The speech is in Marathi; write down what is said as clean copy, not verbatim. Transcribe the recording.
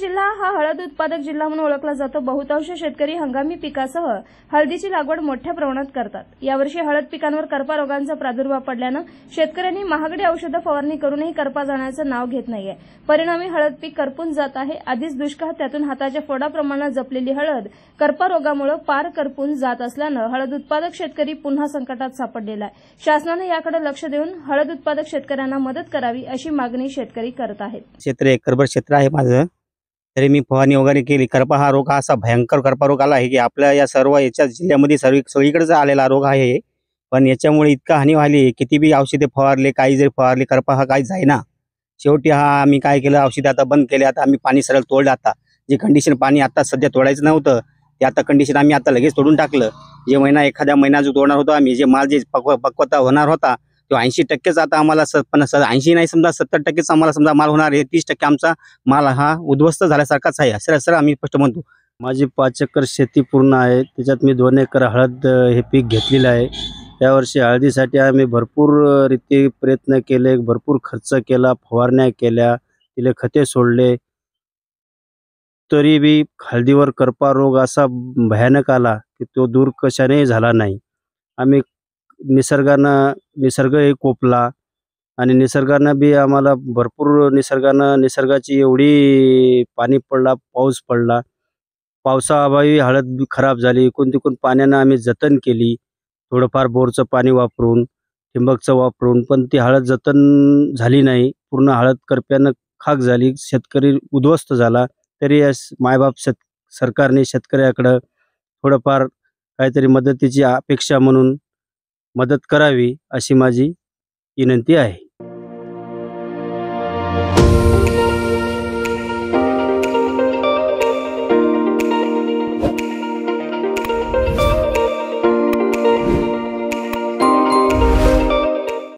जिल्हा हा हळद उत्पादक जिल्हा म्हणून ओळखला जातो। बहुतांश शेतकरी हंगामी पिकासह हळदीची लागवड मोठ्या प्रमाणात करतात। यावर्षी हळद पिकांवर करपा रोगांचा प्रादुर्भाव पडल्याने शेतकऱ्यांनी महागडी औषध फवारणी करूनही करपा जाण्याचं नाव घेत नाहीये। परिणामी हळद पीक करपून जात आहे। आधीच दुष्काळ त्यातून हाताच्या फोडाप्रमाणात जपलेली हळद करपा रोगामुळे पार करपून जात असल्याने हळद उत्पादक शेतकरी पुन्हा संकटात सापडलेला आहे। शासनाने याकडे लक्ष देऊन हळद उत्पादक शेतकऱ्यांना मदत करावी अशी मागणी शेतकरी करत आहेत। क्षेत्र एकरभर क्षेत्र आहे माझं, तरी मी फवारणी वगैरे केली। करपा हा रोग असा भयंकर करपा रोग आला आहे की आपल्या या सर्व याच्या जिल्ह्यामध्ये सगळीकडे आलेला रोग आहे। पण याच्यामुळे इतका हानी व्हायली, किती बी औषधे फवारले, काही जरी फवारले, करपा हा काही जाईना। शेवटी हा आम्ही काय केलं, औषध आता बंद केले। आता आम्ही पाणी सरळ तोडलं। आता जे कंडिशन पाणी आता सध्या तोडायचं नव्हतं ते आता कंडिशन आम्ही आता लगेच तोडून टाकलं। जे एखाद्या महिना जो तोडणार होतो आम्ही, जे माल जे पक्वता होणार होता तो 80% आता आम्हाला 80 नाही समजा 70% आम्हाला समजा माल होणार आहे। 30% आमचा माल हा उद्ध्वस्त झाल्यासारखाच आहे, असं आम्ही स्पष्ट म्हणतो। माझी 5 एकर शेती पूर्ण आहे, त्याच्यात मी 2 एकर हळद हे पीक घेतलेलं आहे। यावर्षी हळदीसाठी आम्ही भरपूर रीती प्रयत्न केले, भरपूर खर्च केला, फवारण्या केल्या, तिले खते सोडले, तरी बी हळदीवर करपा रोग असा भयानक आला की तो दूर कशाने झाला नाही। आम्ही निसर्ग एक कोपला आणि निसर्गानं बी आम्हाला भरपूर निसर्गाची एवढी पाणी पडला, पाऊस पडला, पावसाअभावी हळद खराब झाली। इकून तिकून पाण्यानं आम्ही जतन केली, थोडंफार बोरचं पाणी वापरून, ठिंबकचं वापरून, पण ती हळद जतन झाली नाही। पूर्ण हळद करप्यानं खाक झाली, शेतकरी उद्ध्वस्त झाला। तरी मायबाप सरकारने शेतकऱ्याकडं थोडंफार काहीतरी मदतीची अपेक्षा म्हणून मदत करावी अशी माझी विनंती आहे।